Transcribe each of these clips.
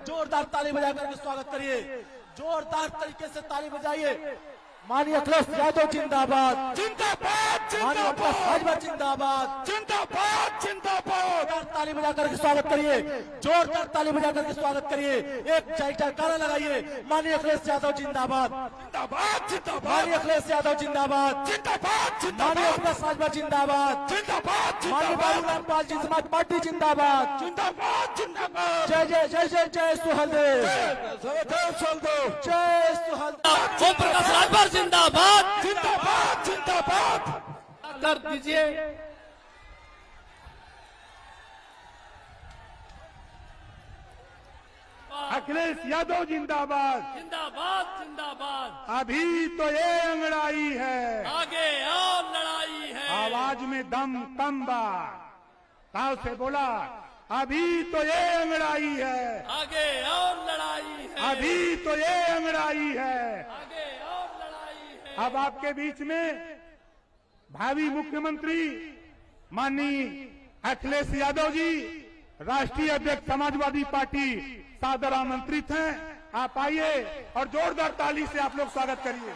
जोरदार ताली बजाकर स्वागत करिए, जोरदार तरीके से ताली बजाइए। माननीय अखिलेश यादव जिंदाबाद, जिंदाबाद, माननीय अखिलेश भाजपा जिंदाबाद, जिंदाबाद, जिंदाबाद। जोरदार ताली बजाकर के स्वागत करिए, जोरदार ताली बजाकर के स्वागत करिए। एक जयकारा लगाइए। माननीय अखिलेश यादव जिंदाबाद, जिंदाबाद, जिंदाबाद। माननीय अखिलेश यादव जिंदाबाद, जिंदाबाद, माननीय अखिलेश भाजपा जिंदाबाद, जिंदाबाद, माननीय बाबूलाल पाल जी समाज पार्टी जिंदाबाद, जिंदाबाद, जिंदाबाद। जय जय जय जय जय सुहलदेव, जय सुहलदेव। ओम प्रकाश राजभर जिंदाबाद, जिंदाबाद, जिंदाबाद। कर दीजिए। अखिलेश यादव जिंदाबाद, जिंदाबाद, जिंदाबाद। अभी तो ये अंगड़ाई है, आगे और लड़ाई है। आवाज में दम कम बा, ताव से बोला अभी तो ये अंगड़ाई है, आगे और लड़ाई है। अभी तो ये अंगड़ाई है। आगे और लड़ाई है। अब आपके बीच में भावी मुख्यमंत्री माननीय अखिलेश यादव जी, राष्ट्रीय अध्यक्ष समाजवादी पार्टी, सादर आमंत्रित हैं। आप आइए और जोरदार ताली से आप लोग स्वागत करिए।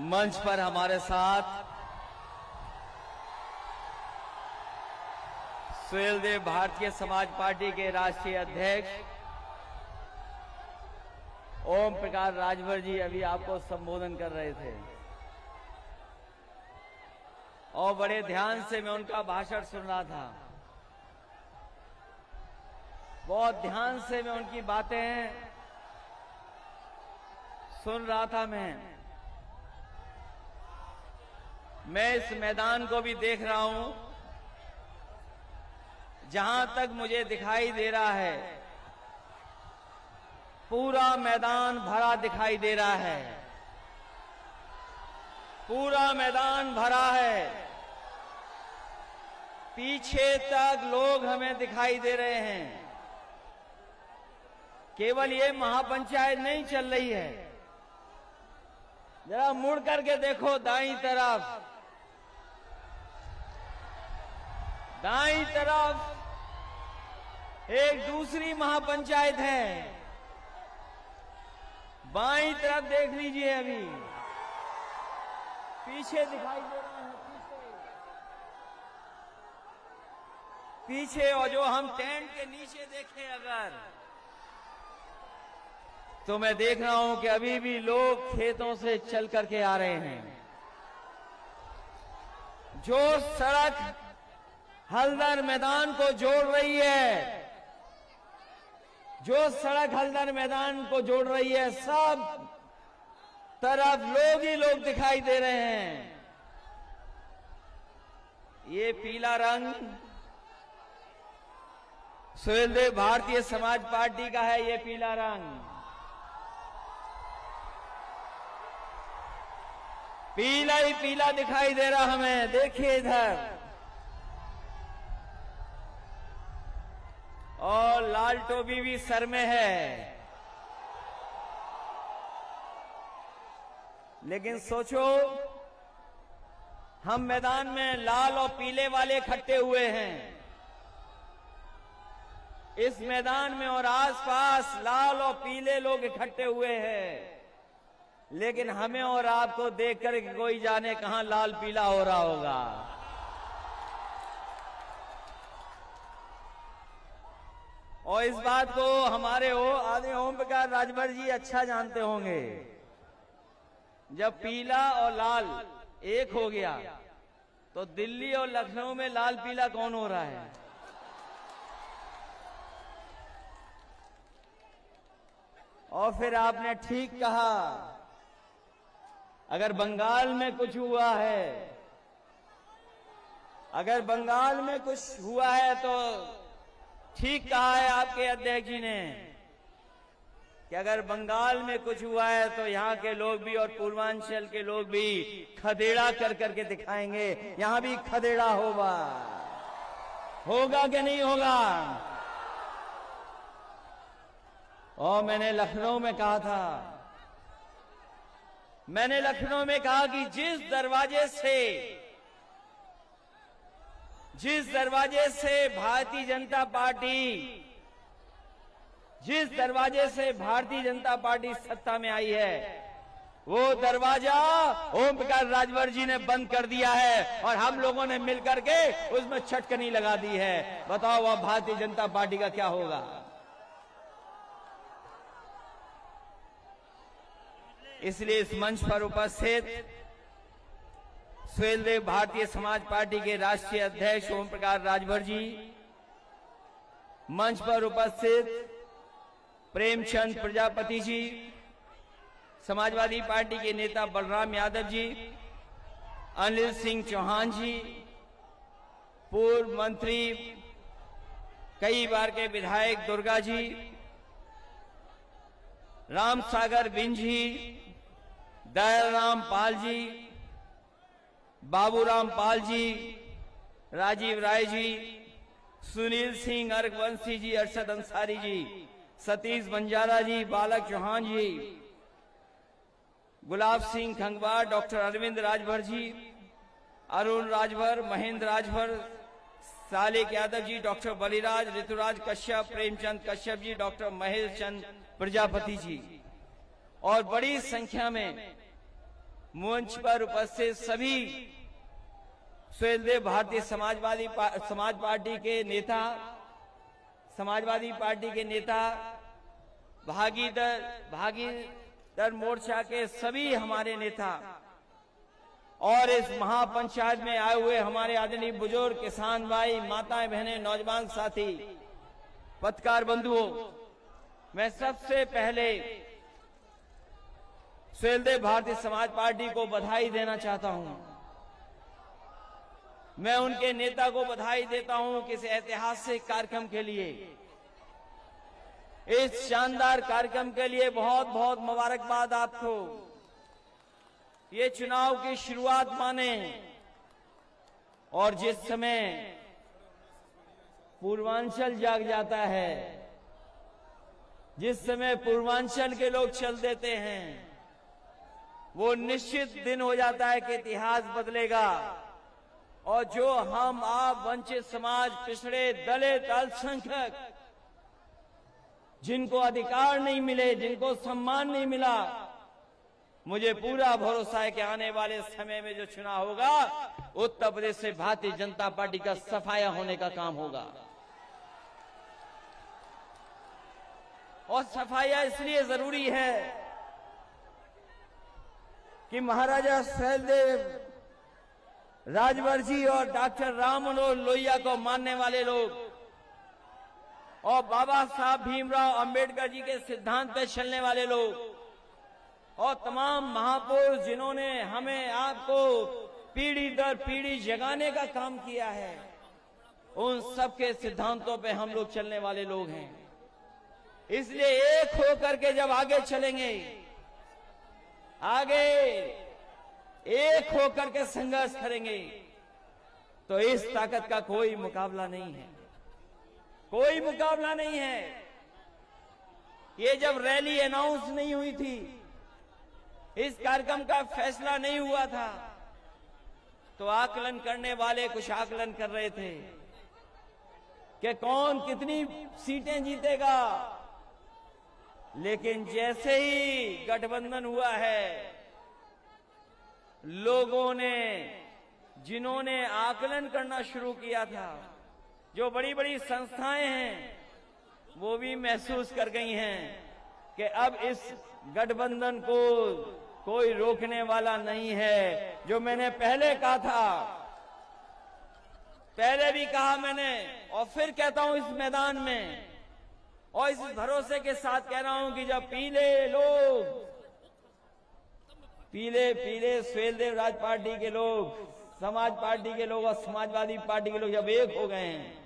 मंच पर हमारे साथ सुहेलदेव भारतीय समाज पार्टी के राष्ट्रीय अध्यक्ष ओम प्रकाश राजभर जी अभी आपको संबोधन कर रहे थे और बड़े ध्यान से मैं उनका भाषण सुन रहा था। बहुत ध्यान से मैं उनकी बातें सुन रहा था। मैं इस मैदान को भी देख रहा हूं। जहां तक मुझे दिखाई दे रहा है पूरा मैदान भरा दिखाई दे रहा है, पूरा मैदान भरा है। पीछे तक लोग हमें दिखाई दे रहे हैं। केवल ये महापंचायत नहीं चल रही है, जरा मुड़ करके देखो दाईं तरफ, दाईं तरफ एक दूसरी महापंचायत है। बाईं तरफ देख लीजिए, अभी पीछे दिखाई दे रहा है, पीछे। और जो हम टेंट के नीचे देखें अगर, तो मैं देख रहा हूं कि अभी भी लोग खेतों से चल करके आ रहे हैं। जो सड़क हल्दर मैदान को जोड़ रही है, जो सड़क हल्दर मैदान को जोड़ रही है, सब तरफ लोग ही लोग दिखाई दे रहे हैं। ये पीला रंग सुहेलदेव भारतीय समाज पार्टी का है। ये पीला रंग, पीला ही पीला दिखाई दे रहा हमें। देखिए इधर, और लाल टोपी भी सर में है। लेकिन सोचो, हम मैदान में लाल और पीले वाले इकट्ठे हुए हैं। इस मैदान में और आसपास लाल और पीले लोग इकट्ठे हुए हैं। लेकिन हमें और आपको देखकर कोई जाने कहां लाल पीला हो रहा होगा। और इस बात को हमारे आदरणीय ओम प्रकाश राजभर जी अच्छा जानते होंगे, जब पीला और लाल एक हो गया तो दिल्ली और लखनऊ में लाल पीला कौन हो रहा है? और फिर आपने ठीक कहा, अगर बंगाल में कुछ हुआ है, अगर बंगाल में कुछ हुआ है तो ठीक कहा है आपके अध्यक्ष जी ने कि अगर बंगाल में कुछ हुआ है तो यहाँ के लोग भी और पूर्वांचल के लोग भी खदेड़ा कर करके दिखाएंगे, यहाँ भी खदेड़ा होगा। होगा कि नहीं होगा? और मैंने लखनऊ में कहा था, मैंने लखनऊ में कहा कि जिस दरवाजे से भारतीय जनता पार्टी सत्ता में आई है, वो दरवाजा ओम प्रकाश राजभर जी ने बंद कर दिया है और हम लोगों ने मिलकर के उसमें छटकनी लगा दी है। बताओ अब भारतीय जनता पार्टी का क्या होगा? इसलिए इस मंच पर उपस्थित सुहेलदेव भारतीय समाज पार्टी के राष्ट्रीय अध्यक्ष ओम प्रकाश राजभर जी, मंच पर उपस्थित प्रेमचंद प्रजापति जी, समाजवादी पार्टी के नेता बलराम यादव जी, अनिल सिंह चौहान जी, पूर्व मंत्री कई बार के विधायक दुर्गा जी, राम सागर बिंज जी, दयाराम पाल जी, बाबूराम पाल जी, राजीव राय जी, सुनील सिंह अर्घवंशी जी, अरशद अंसारी जी, सतीश बंजारा जी, बालक चौहान जी, Gulab Singh खंगवार, doctor Arvind Rajbhar ji, Arun Rajbhar, Mahendra Rajbhar, Salik Yadav ji, doctor Baliraj, Rituraj Kashyap, Premchand Kashyap ji, doctor Mahesh चंद प्रजापति जी और बड़ी संख्या में मंच पर उपस्थित सभी सुहेलदेव भारतीय समाज पार्टी के नेता, समाजवादी पार्टी के नेता, भागीदार मोर्चा के सभी हमारे नेता और इस महापंचायत में आए हुए हमारे आदरणीय बुजुर्ग, किसान भाई, माताएं, बहनें, नौजवान साथी, पत्रकार बंधुओं, मैं सबसे पहले सुहेलदेव भारतीय समाज पार्टी को बधाई देना चाहता हूं। मैं उनके नेता को बधाई देता हूं कि इस ऐतिहासिक कार्यक्रम के लिए, इस शानदार कार्यक्रम के लिए बहुत बहुत मुबारकबाद आपको। ये चुनाव की शुरुआत माने और जिस समय पूर्वांचल जाग जाता है, जिस समय पूर्वांचल के लोग चल देते हैं, वो निश्चित दिन हो जाता है कि इतिहास बदलेगा और जो हम आप वंचित समाज, पिछड़े, दलित, अल्पसंख्यक, जिनको अधिकार नहीं मिले, जिनको सम्मान नहीं मिला, मुझे पूरा भरोसा है कि आने वाले समय में जो चुनाव होगा, उत्तर प्रदेश से भारतीय जनता पार्टी का सफाया होने का काम होगा। और सफाया इसलिए जरूरी है कि महाराजा सुहेलदेव राजभर जी और डॉक्टर राम मनोहर लोहिया को मानने वाले लोग और बाबा साहब भीमराव अंबेडकर जी के सिद्धांत पे चलने वाले लोग और तमाम महापुरुष जिन्होंने हमें आपको पीढ़ी दर पीढ़ी जगाने का काम किया है, उन सबके सिद्धांतों पे हम लोग चलने वाले लोग हैं। इसलिए एक होकर के जब आगे चलेंगे, आगे एक होकर के संघर्ष करेंगे, तो इस ताकत का कोई मुकाबला नहीं है, कोई मुकाबला नहीं है। ये जब रैली अनाउंस नहीं हुई थी, इस कार्यक्रम का फैसला नहीं हुआ था, तो आकलन करने वाले कुछ आकलन कर रहे थे कि कौन कितनी सीटें जीतेगा। लेकिन जैसे ही गठबंधन हुआ है, लोगों ने, जिन्होंने आकलन करना शुरू किया था, जो बड़ी बड़ी संस्थाएं हैं, वो भी महसूस कर गई हैं कि अब इस गठबंधन को कोई रोकने वाला नहीं है। जो मैंने पहले कहा था, पहले भी कहा मैंने और फिर कहता हूं इस मैदान में, और इस भरोसे के साथ कह रहा हूं कि जब पीले सुहेलदेव राज पार्टी के लोग, समाज पार्टी के लोग और समाजवादी पार्टी के लोग जब एक हो गए हैं,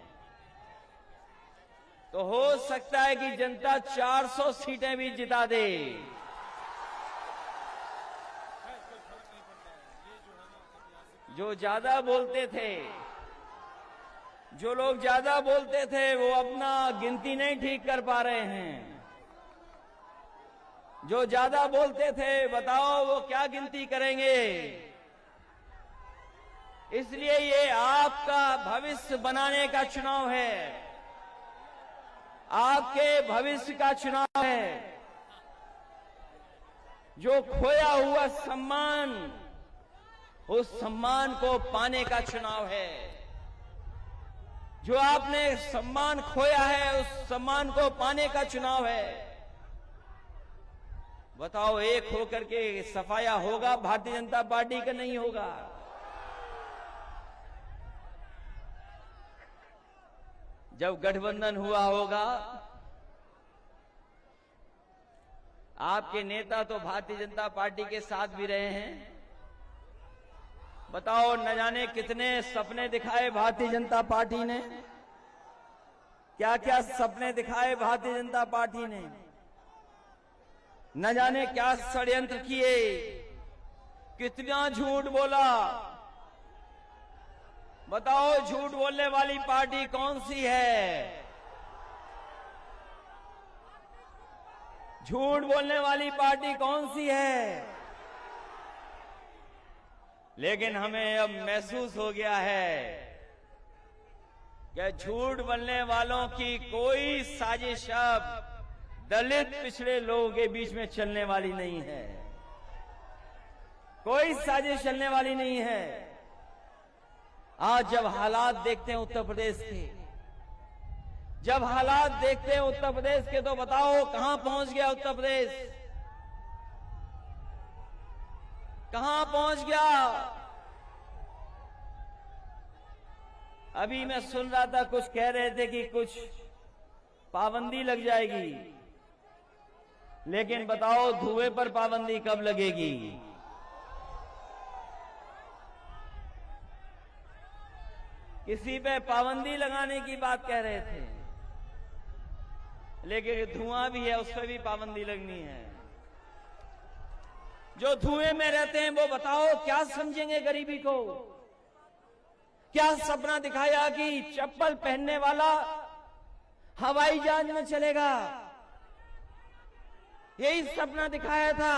तो हो सकता है कि जनता 400 सीटें भी जिता दे। जो ज्यादा बोलते थे, जो लोग ज्यादा बोलते थे, वो अपना गिनती नहीं ठीक कर पा रहे हैं। जो ज्यादा बोलते थे, बताओ वो क्या गिनती करेंगे। इसलिए ये आपका भविष्य बनाने का चुनाव है, आपके भविष्य का चुनाव है। जो खोया हुआ सम्मान, उस सम्मान को पाने का चुनाव है। जो आपने सम्मान खोया है, उस सम्मान को पाने का चुनाव है। बताओ, एक होकर के सफाया होगा भारतीय जनता पार्टी का? नहीं होगा। जब गठबंधन हुआ होगा, आपके नेता तो भारतीय जनता पार्टी के साथ भी रहे हैं। बताओ, न जाने कितने सपने दिखाए भारतीय जनता पार्टी ने, क्या क्या सपने दिखाए भारतीय जनता पार्टी ने, न जाने क्या षड्यंत्र किए, कितना झूठ बोला। बताओ, झूठ बोलने वाली पार्टी कौन सी है? झूठ बोलने वाली पार्टी कौन सी है? लेकिन हमें अब महसूस हो गया है कि झूठ बोलने वालों की कोई साजिश अब दलित पिछड़े लोगों के बीच में चलने वाली नहीं है। कोई साजिश चलने वाली नहीं है। आज जब हालात देखते हैं उत्तर प्रदेश के, जब हालात देखते हैं उत्तर प्रदेश के, तो बताओ कहां पहुंच गया उत्तर प्रदेश? कहां पहुंच गया? अभी मैं सुन रहा था, कुछ कह रहे थे कि कुछ पाबंदी लग जाएगी, लेकिन बताओ धुएं पर पाबंदी कब लगेगी? किसी पे पाबंदी लगाने की बात कह रहे थे, लेकिन धुआं भी है, उस पर भी पाबंदी लगनी है। जो धुएं में रहते हैं वो बताओ क्या समझेंगे गरीबी को? क्या सपना दिखाया कि चप्पल पहनने वाला हवाई जहाज में चलेगा? यही सपना दिखाया था।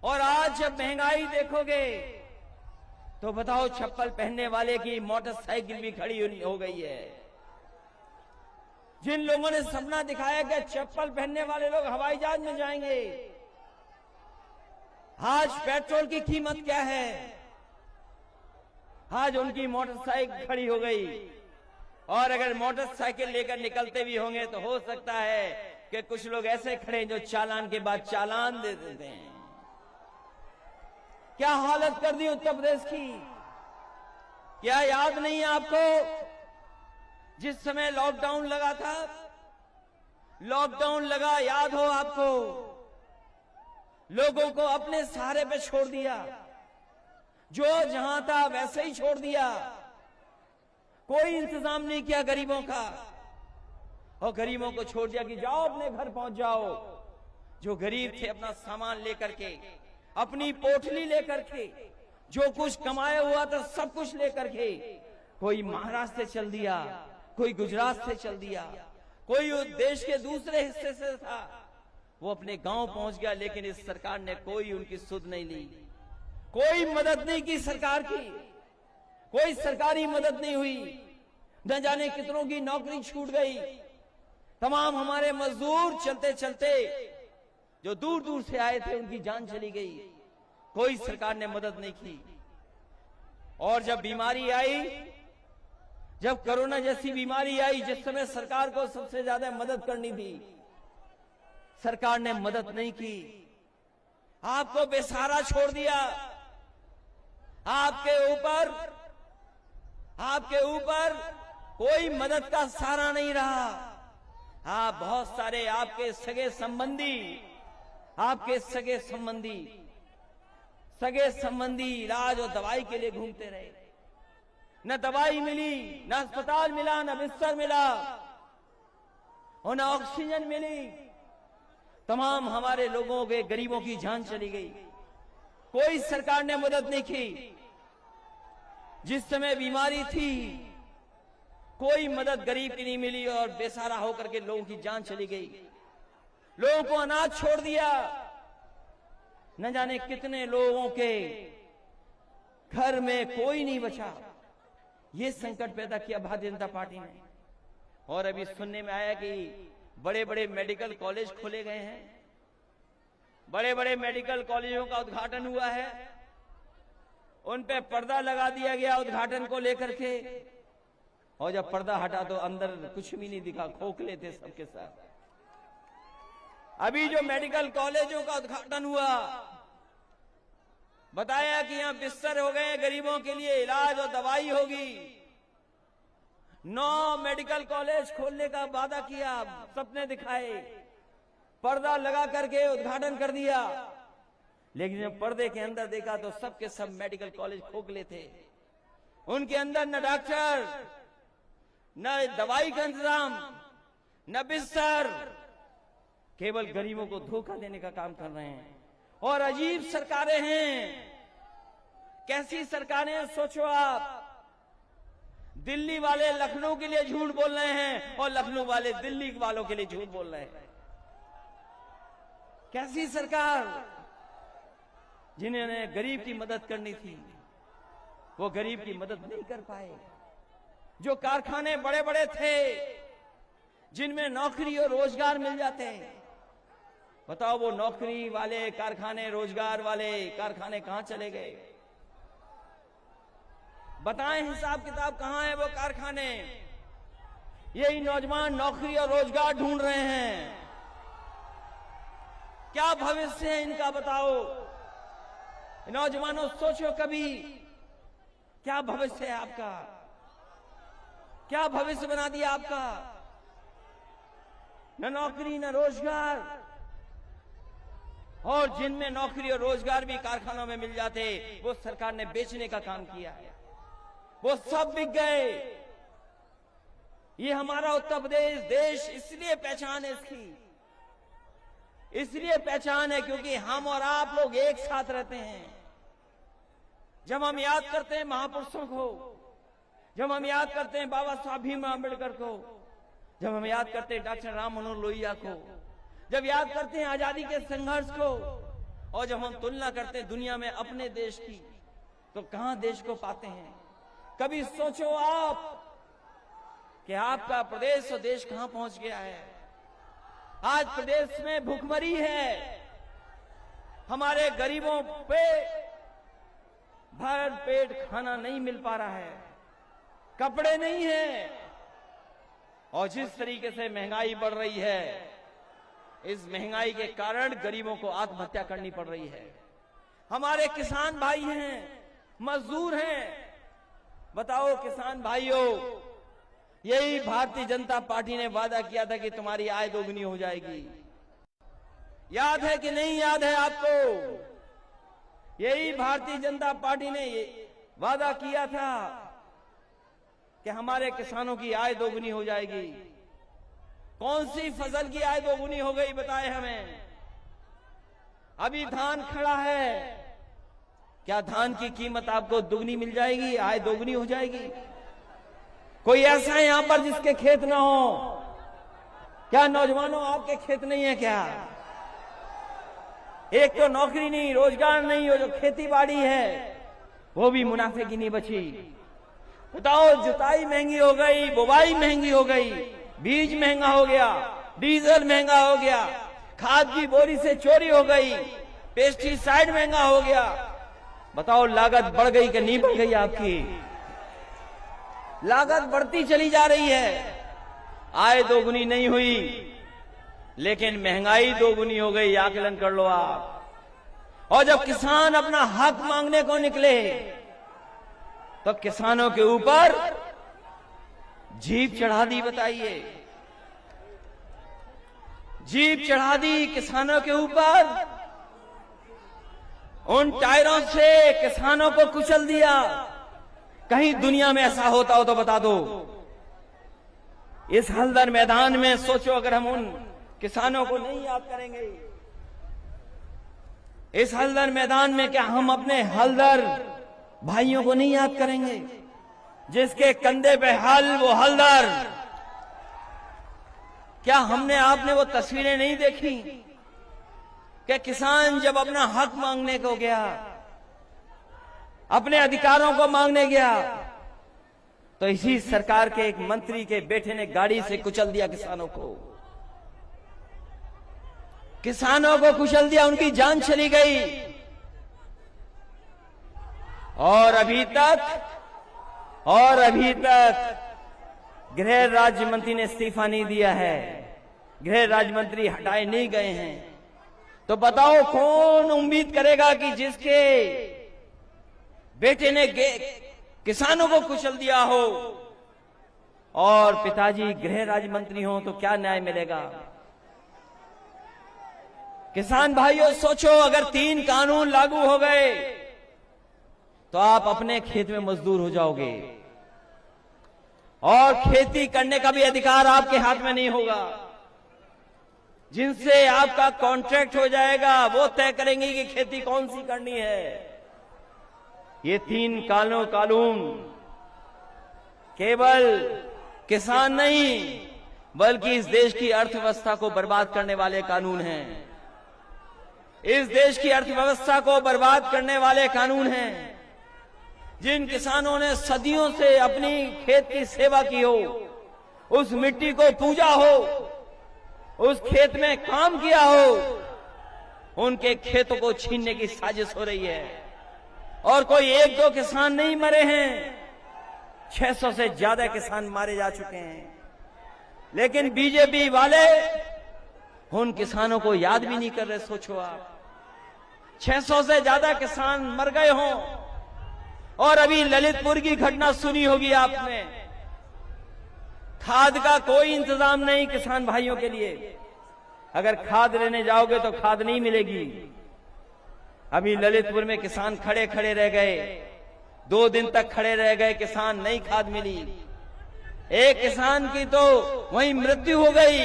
और आज जब महंगाई देखोगे तो बताओ, चप्पल पहनने वाले की मोटरसाइकिल भी खड़ी हो गई है। जिन लोगों ने सपना दिखाया कि चप्पल पहनने वाले लोग हवाई जहाज में जाएंगे, आज पेट्रोल की कीमत क्या है? आज उनकी मोटरसाइकिल खड़ी हो गई। और अगर मोटरसाइकिल लेकर निकलते भी होंगे तो हो सकता है कि कुछ लोग ऐसे खड़े जो चालान के बाद चालान दे देते हैं। क्या हालत कर दी उत्तर प्रदेश की? क्या याद नहीं है आपको, जिस समय लॉकडाउन लगा था? लॉकडाउन लगा, याद हो आपको? लोगों को अपने सहारे पे छोड़ दिया, जो जहां था वैसे ही छोड़ दिया। कोई इंतजाम नहीं किया गरीबों का, और गरीबों को छोड़ दिया कि जाओ अपने घर पहुंच जाओ। जो गरीब थे अपना सामान लेकर के, अपनी पोटली लेकर के, जो कुछ कमाया हुआ था सब कुछ लेकर के, कोई महाराष्ट्र से चल दिया, कोई गुजरात से चल दिया, कोई देश के दूसरे हिस्से से था, वो अपने गांव पहुंच गया। लेकिन इस सरकार ने कोई उनकी सुध नहीं ली, कोई मदद नहीं की सरकार की, कोई सरकारी मदद नहीं हुई। न जाने कितनों की नौकरी छूट गई। तमाम हमारे मजदूर चलते चलते जो दूर दूर से आए थे उनकी जान चली गई। कोई सरकार ने मदद नहीं की। और जब बीमारी आई, जब कोरोना जैसी बीमारी आई, जिस समय सरकार को सबसे ज्यादा मदद करनी थी, सरकार ने मदद नहीं की, आपको बेसहारा छोड़ दिया। आपके ऊपर कोई मदद का सहारा नहीं रहा। आप बहुत सारे आपके सगे संबंधी इलाज और दवाई के लिए घूमते रहे। न दवाई मिली, न अस्पताल मिला, न बिस्तर मिला और न ऑक्सीजन मिली। तमाम हमारे लोगों के, गरीबों की जान चली गई। कोई सरकार ने मदद नहीं की। जिस समय बीमारी थी, कोई मदद गरीब की नहीं मिली और बेसहारा होकर के लोगों की जान चली गई। लोगों को अनाज छोड़ दिया। न जाने कितने लोगों के घर में कोई नहीं बचा। ये संकट पैदा किया भारतीय जनता पार्टी ने। और अभी सुनने में आया कि बड़े बड़े मेडिकल कॉलेज खोले गए हैं। बड़े बड़े मेडिकल कॉलेजों का उद्घाटन हुआ है। उन पे पर्दा लगा दिया गया उद्घाटन को लेकर के, और जब पर्दा हटा तो अंदर कुछ भी नहीं दिखा, खोखले थे सबके साथ। अभी जो मेडिकल कॉलेजों का उद्घाटन हुआ, बताया कि यहां बिस्तर हो गए, गरीबों के लिए इलाज और दवाई होगी। 9 मेडिकल कॉलेज खोलने का वादा किया, सपने दिखाए, पर्दा लगा करके उद्घाटन कर दिया। लेकिन जब पर्दे के अंदर देखा तो सबके सब मेडिकल कॉलेज खोखले थे। उनके अंदर न डॉक्टर, न दवाई का इंतजाम, न बिस्तर, केवल गरीबों को धोखा देने का काम कर रहे हैं। और अजीब सरकारें हैं। कैसी सरकारें, सोचो आप। दिल्ली वाले लखनऊ के लिए झूठ बोल रहे हैं और लखनऊ वाले दिल्ली वालों के लिए झूठ बोल रहे हैं। कैसी सरकार। जिन्होंने गरीब की मदद करनी थी, वो गरीब की मदद नहीं कर पाए। जो कारखाने बड़े बड़े थे, जिनमें नौकरी और रोजगार मिल जाते हैं, बताओ वो नौकरी वाले कारखाने, रोजगार वाले कारखाने कहां चले गए? बताएं हिसाब किताब, कहां है वो कारखाने? यही नौजवान नौकरी और रोजगार ढूंढ रहे हैं। क्या भविष्य है इनका, बताओ नौजवानों, सोचो कभी, क्या भविष्य है आपका? क्या भविष्य बना दिया आपका? न नौकरी न रोजगार। और जिनमें नौकरी और रोजगार भी कारखानों में मिल जाते, वो सरकार ने बेचने का काम किया है। वो सब बिक गए। ये हमारा उत्तर प्रदेश देश इसलिए पहचान है इसकी, इसलिए पहचान है क्योंकि हम और आप लोग एक साथ रहते हैं। जब हम याद करते हैं महापुरुषों को, जब हम याद करते हैं बाबा साहब भीमराव अम्बेडकर को, जब हम याद करते हैं डॉक्टर राम मनोहर लोहिया को, जब याद करते हैं आजादी के संघर्ष को, और जब हम तुलना करते हैं दुनिया में अपने देश की, तो कहां देश को पाते हैं? कभी सोचो आप कि आपका प्रदेश और देश कहां पहुंच गया है। आज प्रदेश में भूखमरी है। हमारे गरीबों पे भर पेट खाना नहीं मिल पा रहा है, कपड़े नहीं है। और जिस तरीके से महंगाई बढ़ रही है, इस महंगाई के कारण गरीबों को आत्महत्या करनी पड़ रही है। हमारे किसान भाई हैं, मजदूर हैं। बताओ किसान भाइयों, यही भारतीय जनता पार्टी ने वादा किया था कि तुम्हारी आय दोगुनी हो जाएगी। याद है कि नहीं याद है आपको? यही भारतीय जनता पार्टी ने वादा किया था कि हमारे किसानों की आय दोगुनी हो जाएगी। कौन सी फसल की आय दोगुनी हो गई, बताए हमें। अभी धान खड़ा है, क्या धान की कीमत आपको दुगनी मिल जाएगी, आय दोगुनी हो जाएगी? कोई ऐसा है यहां पर जिसके खेत ना हो? क्या नौजवानों आपके खेत नहीं है क्या? एक तो नौकरी नहीं, रोजगार नहीं, और जो खेती बाड़ी है वो भी मुनाफे की नहीं बची। बताओ, जुताई महंगी हो गई, बुवाई महंगी हो गई, बीज महंगा हो गया, डीजल महंगा हो गया, खाद की बोरी से चोरी हो गई, पेस्टिसाइड महंगा हो गया। बताओ लागत बढ़ गई कि नहीं बढ़ गई आपकी? लागत बढ़ती चली जा रही है। आय दोगुनी नहीं हुई, लेकिन महंगाई दोगुनी हो गई, आकलन कर लो आप। और जब किसान अपना हक मांगने को निकले तो किसानों के ऊपर जीप चढ़ा दी। बताइए, जीप चढ़ा दी किसानों के ऊपर, उन टायरों से किसानों को कुचल दिया। कहीं दुनिया में ऐसा होता हो तो बता दो। इस हल्दर मैदान में सोचो, अगर हम उन किसानों को नहीं याद करेंगे, इस हल्दर मैदान में क्या हम अपने हल्दर भाइयों को नहीं याद करेंगे, जिसके कंधे पे हल वो हल्दर? क्या हमने आपने वो तस्वीरें नहीं देखी कि किसान जब अपना हक मांगने को गया, अपने अधिकारों को मांगने गया, तो इसी सरकार के एक मंत्री के बेटे ने गाड़ी से कुचल दिया किसानों को। किसानों को कुचल दिया, उनकी जान चली गई। और अभी तक गृह राज्य मंत्री ने इस्तीफा नहीं दिया है, गृह राज्य मंत्री हटाए नहीं गए हैं। तो बताओ, कौन उम्मीद करेगा कि जिसके बेटे ने किसानों को कुचल दिया हो और पिताजी गृह राज्य मंत्री हो, तो क्या न्याय मिलेगा? किसान भाइयों सोचो, अगर 3 कानून लागू हो गए तो आप अपने खेत में मजदूर हो जाओगे और खेती करने का भी अधिकार आपके हाथ में नहीं होगा। जिनसे आपका कॉन्ट्रैक्ट हो जाएगा वो तय करेंगे कि खेती कौन सी करनी है। ये 3 कानून केवल किसान नहीं बल्कि इस देश की अर्थव्यवस्था को बर्बाद करने वाले कानून हैं। इस देश की अर्थव्यवस्था को बर्बाद करने वाले कानून हैं। जिन किसानों ने सदियों से अपनी खेत की सेवा की हो, उस मिट्टी को पूजा हो, उस खेत में काम किया हो, उनके खेतों को छीनने की साजिश हो रही है। और कोई 1-2 किसान नहीं मरे हैं, 600 से ज्यादा किसान मारे जा चुके हैं। लेकिन बीजेपी वाले उन किसानों को याद भी नहीं कर रहे। सोचो आप, 600 से ज्यादा किसान मर गए हों। और अभी ललितपुर की घटना सुनी होगी आपने, खाद का कोई इंतजाम नहीं किसान भाइयों के लिए। अगर खाद लेने जाओगे तो खाद नहीं मिलेगी। अभी ललितपुर में किसान खड़े खड़े रह गए, 2 दिन तक खड़े रह गए किसान, नहीं खाद मिली। एक किसान की तो वहीं मृत्यु हो गई,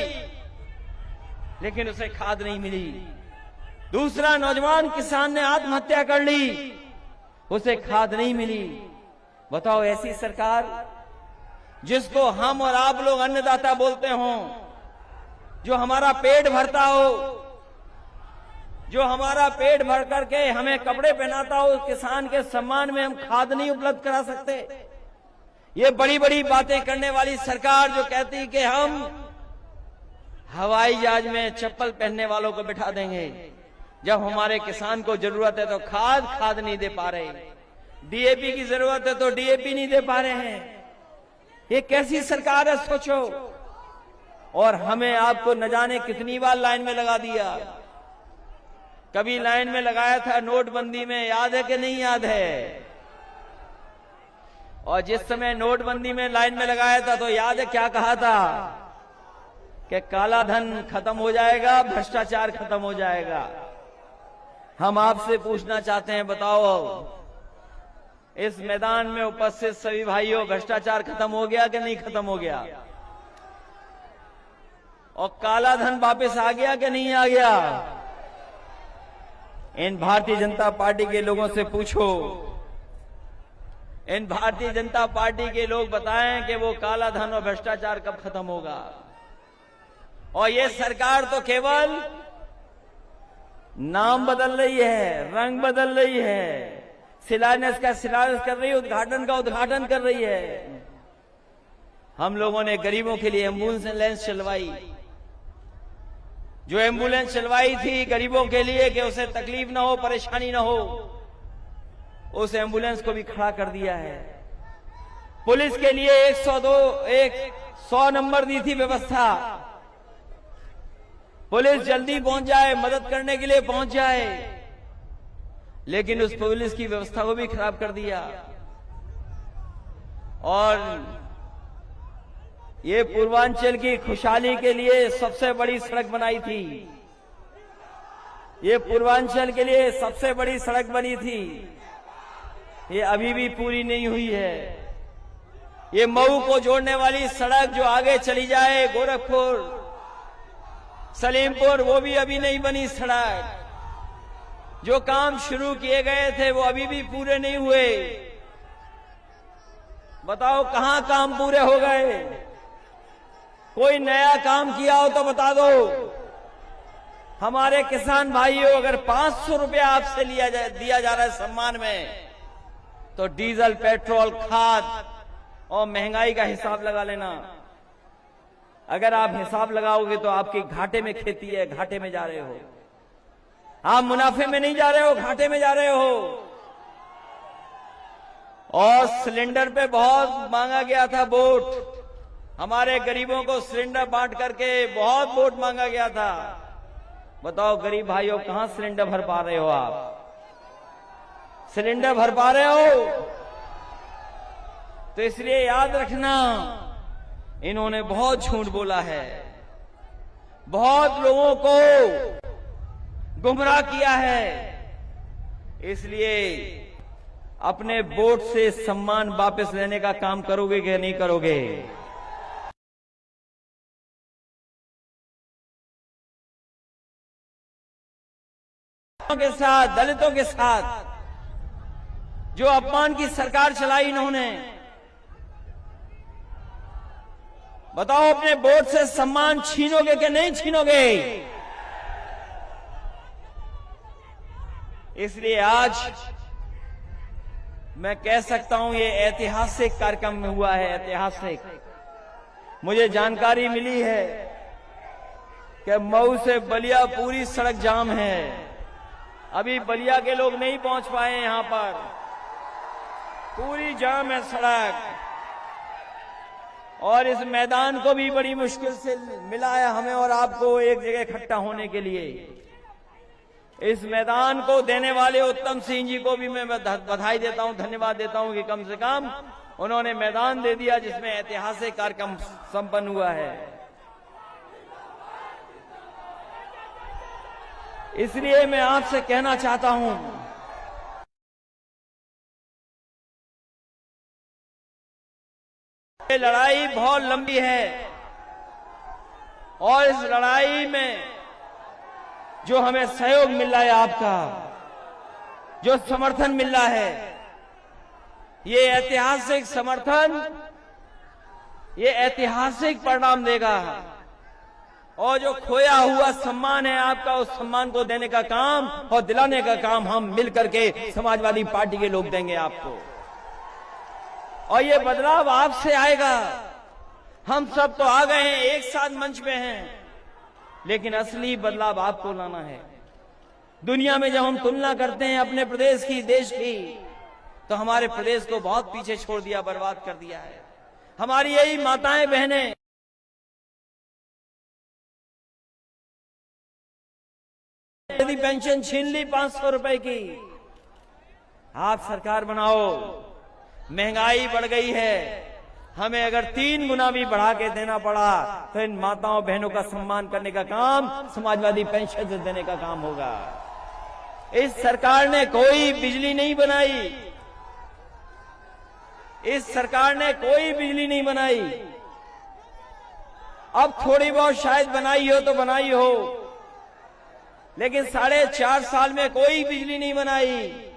लेकिन उसे खाद नहीं मिली। दूसरा नौजवान किसान ने आत्महत्या कर ली, उसे खाद नहीं मिली। बताओ, ऐसी सरकार जिसको हम और आप लोग अन्नदाता बोलते हों, जो हमारा पेट भरता हो, जो हमारा पेट भर करके हमें कपड़े पहनाता हो, उस किसान के सम्मान में हम खाद नहीं उपलब्ध करा सकते। ये बड़ी बड़ी बातें करने वाली सरकार जो कहती कि हम हवाई जहाज में चप्पल पहनने वालों को बिठा देंगे, जब हमारे किसान को जरूरत है तो खाद नहीं दे पा रहे, डीएपी की जरूरत है तो डीएपी नहीं दे पा रहे हैं। ये कैसी सरकार है सोचो। और हमें आपको न जाने कितनी बार लाइन में लगा दिया। कभी लाइन में लगाया था नोटबंदी में, याद है कि नहीं याद है? और जिस समय नोटबंदी में लाइन में लगाया था तो याद है क्या कहा था कि काला धन खत्म हो जाएगा, भ्रष्टाचार खत्म हो जाएगा। हम आपसे पूछना चाहते हैं, बताओ इस मैदान में उपस्थित सभी भाइयों, भ्रष्टाचार खत्म हो गया कि नहीं खत्म हो गया? और काला धन वापस आ गया कि नहीं आ गया? इन भारतीय जनता पार्टी के लोगों से पूछो, इन भारतीय जनता पार्टी के लोग बताएं कि वो काला धन और भ्रष्टाचार कब खत्म होगा। और ये सरकार तो केवल नाम बदल रही है, रंग बदल रही है, शिलान्यास का शिलान्यास कर रही है, उद्घाटन का उद्घाटन कर रही है। हम लोगों ने गरीबों के लिए एम्बुलेंस चलवाई, जो एम्बुलेंस चलवाई थी गरीबों के लिए कि उसे तकलीफ ना हो, परेशानी ना हो, उस एम्बुलेंस को भी खड़ा कर दिया है। पुलिस के लिए 100 नंबर दी थी व्यवस्था, पुलिस जल्दी पहुंच जाए, मदद करने के लिए पहुंच जाए, लेकिन उस पुलिस की व्यवस्था को भी खराब कर दिया। और ये पूर्वांचल की खुशहाली के लिए सबसे बड़ी सड़क बनाई थी, ये पूर्वांचल के लिए सबसे बड़ी सड़क बनी थी, ये अभी भी पूरी नहीं हुई है। ये मऊ को जोड़ने वाली सड़क जो आगे चली जाए गोरखपुर सलीमपुर, वो भी अभी नहीं बनी सड़क। जो काम शुरू किए गए थे वो अभी भी पूरे नहीं हुए। बताओ कहां काम पूरे हो गए? कोई नया काम किया हो तो बता दो। हमारे किसान भाइयों, अगर 500 रुपया आपसे दिया जा रहा है सम्मान में, तो डीजल, पेट्रोल, खाद और महंगाई का हिसाब लगा लेना। अगर आप हिसाब लगाओगे तो आपके घाटे में खेती है, घाटे में जा रहे हो आप, मुनाफे में नहीं जा रहे हो, घाटे में जा रहे हो। और सिलेंडर पे बहुत मांगा गया था वोट, हमारे गरीबों को सिलेंडर बांट करके बहुत वोट मांगा गया था। बताओ गरीब भाइयों, कहां सिलेंडर भर पा रहे हो आप? सिलेंडर भर पा रहे हो? तो इसलिए याद रखना, इन्होंने बहुत झूठ बोला है, बहुत लोगों को गुमराह किया है। इसलिए अपने वोट से सम्मान वापस लेने का काम करोगे कि नहीं करोगे? के साथ, दलितों के साथ जो अपमान की सरकार चलाई इन्होंने, बताओ अपने वोट से सम्मान छीनोगे कि नहीं छीनोगे? इसलिए आज मैं कह सकता हूं ये ऐतिहासिक कार्यक्रम में हुआ है, ऐतिहासिक। मुझे जानकारी मिली है कि मऊ से बलिया पूरी सड़क जाम है, अभी बलिया के लोग नहीं पहुंच पाए यहां पर, पूरी जाम है सड़क। और इस मैदान को भी बड़ी मुश्किल से मिला है हमें और आपको एक जगह इकट्ठा होने के लिए। इस मैदान को देने वाले उत्तम सिंह जी को भी मैं बधाई देता हूं, धन्यवाद देता हूं कि कम से कम उन्होंने मैदान दे दिया जिसमें ऐतिहासिक कार्यक्रम संपन्न हुआ है। इसलिए मैं आपसे कहना चाहता हूं, ये लड़ाई बहुत लंबी है और इस लड़ाई में जो हमें सहयोग मिल रहा है, आपका जो समर्थन मिल रहा है, ये ऐतिहासिक समर्थन, ये ऐतिहासिक परिणाम देगा। और जो खोया हुआ सम्मान है आपका, उस सम्मान को देने का काम और दिलाने का काम हम मिलकर के समाजवादी पार्टी के लोग देंगे आपको। और ये बदलाव आपसे आएगा। हम सब तो आ गए हैं, एक साथ मंच पे हैं, लेकिन असली बदलाव आपको लाना है। दुनिया में जब हम तुलना करते हैं अपने प्रदेश की, देश की, तो हमारे प्रदेश को बहुत पीछे छोड़ दिया, बर्बाद कर दिया है। हमारी यही माताएं बहनें यदि पेंशन छीन ली 500 रुपए की, आप सरकार बनाओ, महंगाई बढ़ गई है, हमें अगर 3 गुना भी बढ़ा के देना पड़ा तो इन माताओं बहनों का सम्मान करने का काम समाजवादी पेंशन से देने का काम होगा। इस सरकार ने कोई बिजली नहीं बनाई, इस सरकार ने कोई बिजली नहीं बनाई। अब थोड़ी बहुत शायद बनाई हो तो बनाई हो, लेकिन 4.5 साल में कोई बिजली नहीं बनाई।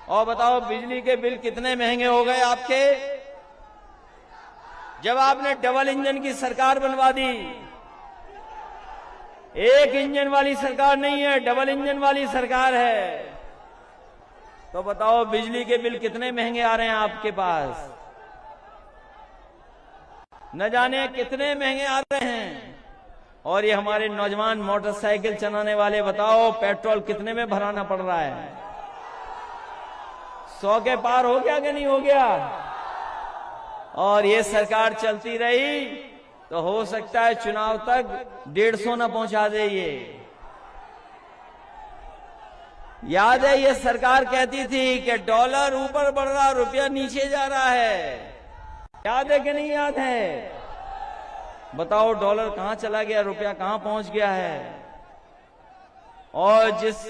और बताओ बिजली के बिल कितने महंगे हो गए आपके, जब आपने डबल इंजन की सरकार बनवा दी। एक इंजन वाली सरकार नहीं है, डबल इंजन वाली सरकार है। तो बताओ बिजली के बिल कितने महंगे आ रहे हैं आपके पास, न जाने कितने महंगे आ रहे हैं। और ये हमारे नौजवान मोटरसाइकिल चलाने वाले, बताओ पेट्रोल कितने में भराना पड़ रहा है? 100 के पार हो गया कि नहीं हो गया? और ये सरकार चलती रही तो हो सकता है चुनाव तक 150 न पहुंचा दे। ये याद है, ये सरकार कहती थी कि डॉलर ऊपर बढ़ रहा, रुपया नीचे जा रहा है। याद है कि नहीं याद है? बताओ डॉलर कहां चला गया, रुपया कहां पहुंच गया है। और जिस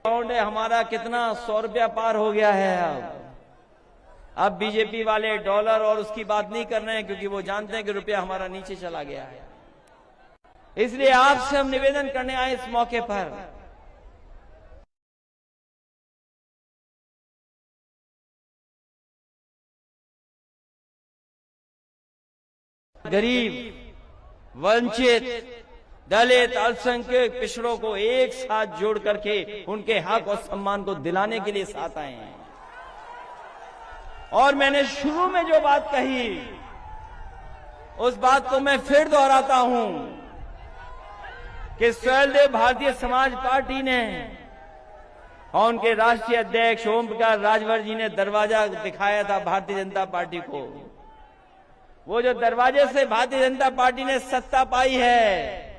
है हमारा कितना 100 रुपया पार हो गया है। अब बीजेपी वाले डॉलर और उसकी बात नहीं कर रहे हैं, क्योंकि वो जानते हैं कि रुपया हमारा नीचे चला गया है। इसलिए आपसे हम निवेदन करने आए इस मौके पर, गरीब, वंचित, दलित, अल्पसंख्यक, पिछड़ों को एक साथ जोड़ करके उनके हक और सम्मान को दिलाने के लिए साथ आए हैं। और मैंने शुरू में जो बात कही उस बात को मैं फिर दोहराता हूं कि स्वैलदेव भारतीय समाज पार्टी ने और उनके राष्ट्रीय अध्यक्ष ओम प्रकाश राजभर जी ने दरवाजा दिखाया था भारतीय जनता पार्टी को। वो जो दरवाजे से भारतीय जनता पार्टी ने सत्ता पाई है,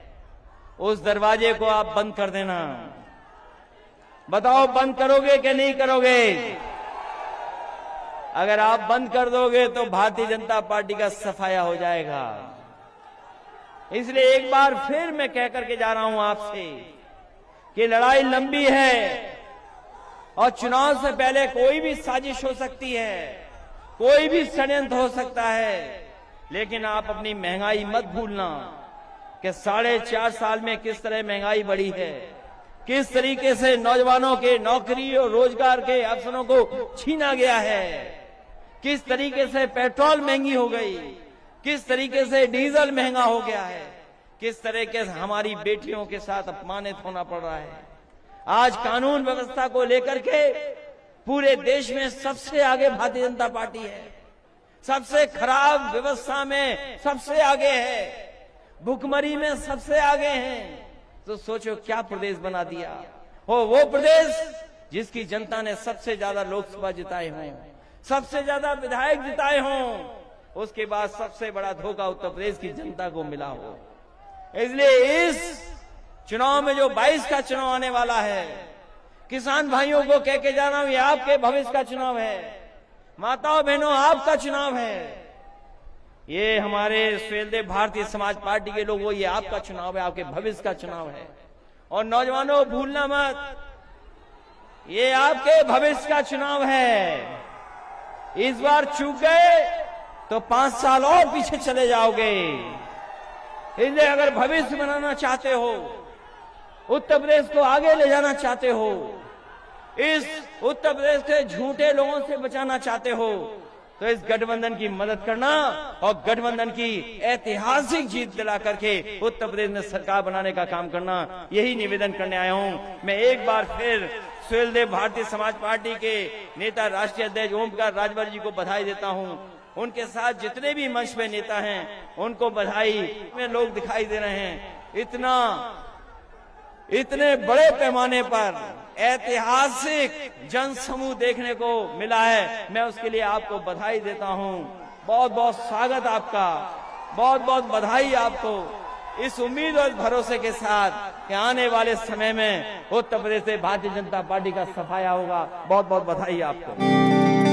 उस दरवाजे को आप बंद कर देना। बताओ बंद करोगे कि नहीं करोगे? अगर आप बंद कर दोगे तो भारतीय जनता पार्टी का सफाया हो जाएगा। इसलिए एक बार फिर मैं कह करके जा रहा हूं आपसे कि लड़ाई लंबी है और चुनाव से पहले कोई भी साजिश हो सकती है, कोई भी षड्यंत्र हो सकता है। लेकिन आप अपनी महंगाई मत भूलना कि 4.5 साल में किस तरह महंगाई बढ़ी है, किस तरीके से नौजवानों के नौकरी और रोजगार के अवसरों को छीना गया है, किस तरीके से पेट्रोल महंगी हो गई, किस तरीके से डीजल महंगा हो गया है, किस तरीके से हमारी बेटियों के साथ अपमानित होना पड़ रहा है। आज कानून व्यवस्था को लेकर के पूरे देश में सबसे आगे भारतीय जनता पार्टी है, सबसे खराब व्यवस्था में सबसे आगे है, भुखमरी में सबसे आगे हैं। तो सोचो क्या प्रदेश बना दिया हो, वो प्रदेश जिसकी जनता ने सबसे ज्यादा लोकसभा जिताए हों, सबसे ज्यादा विधायक जिताए हों, उसके बाद सबसे बड़ा धोखा उत्तर प्रदेश की जनता को मिला हो। इसलिए इस चुनाव में जो 22 का चुनाव आने वाला है, किसान भाइयों को कह के जाना, ये आपके भविष्य का चुनाव है, माताओं बहनों आपका चुनाव है। ये हमारे स्वैलदेव भारतीय समाज पार्टी के लोगों, ये आपका चुनाव है, आपके भविष्य का चुनाव है। और नौजवानों भूलना मत, ये आपके भविष्य का चुनाव है। इस बार चूक गए तो 5 साल और पीछे चले जाओगे। इसलिए अगर भविष्य बनाना चाहते हो, उत्तर प्रदेश को आगे ले जाना चाहते हो, इस उत्तर प्रदेश के झूठे लोगों से बचाना चाहते हो, तो इस गठबंधन की मदद करना और गठबंधन की ऐतिहासिक जीत दिला करके उत्तर प्रदेश में सरकार बनाने का काम करना, यही निवेदन करने आया हूं। मैं एक बार फिर स्वैलदेव भारतीय समाज पार्टी के नेता राष्ट्रीय अध्यक्ष ओम प्रकाश राजभर जी को बधाई देता हूं। उनके साथ जितने भी मंच पे नेता हैं उनको बधाई में लोग दिखाई दे रहे हैं। इतने बड़े पैमाने पर ऐतिहासिक जन समूह देखने को मिला है, मैं उसके लिए आपको बधाई देता हूं। बहुत बहुत स्वागत आपका, बहुत बहुत बधाई आपको। इस उम्मीद और भरोसे के साथ कि आने वाले समय में उत्तर प्रदेश से भारतीय जनता पार्टी का सफाया होगा। बहुत बहुत बधाई आपको।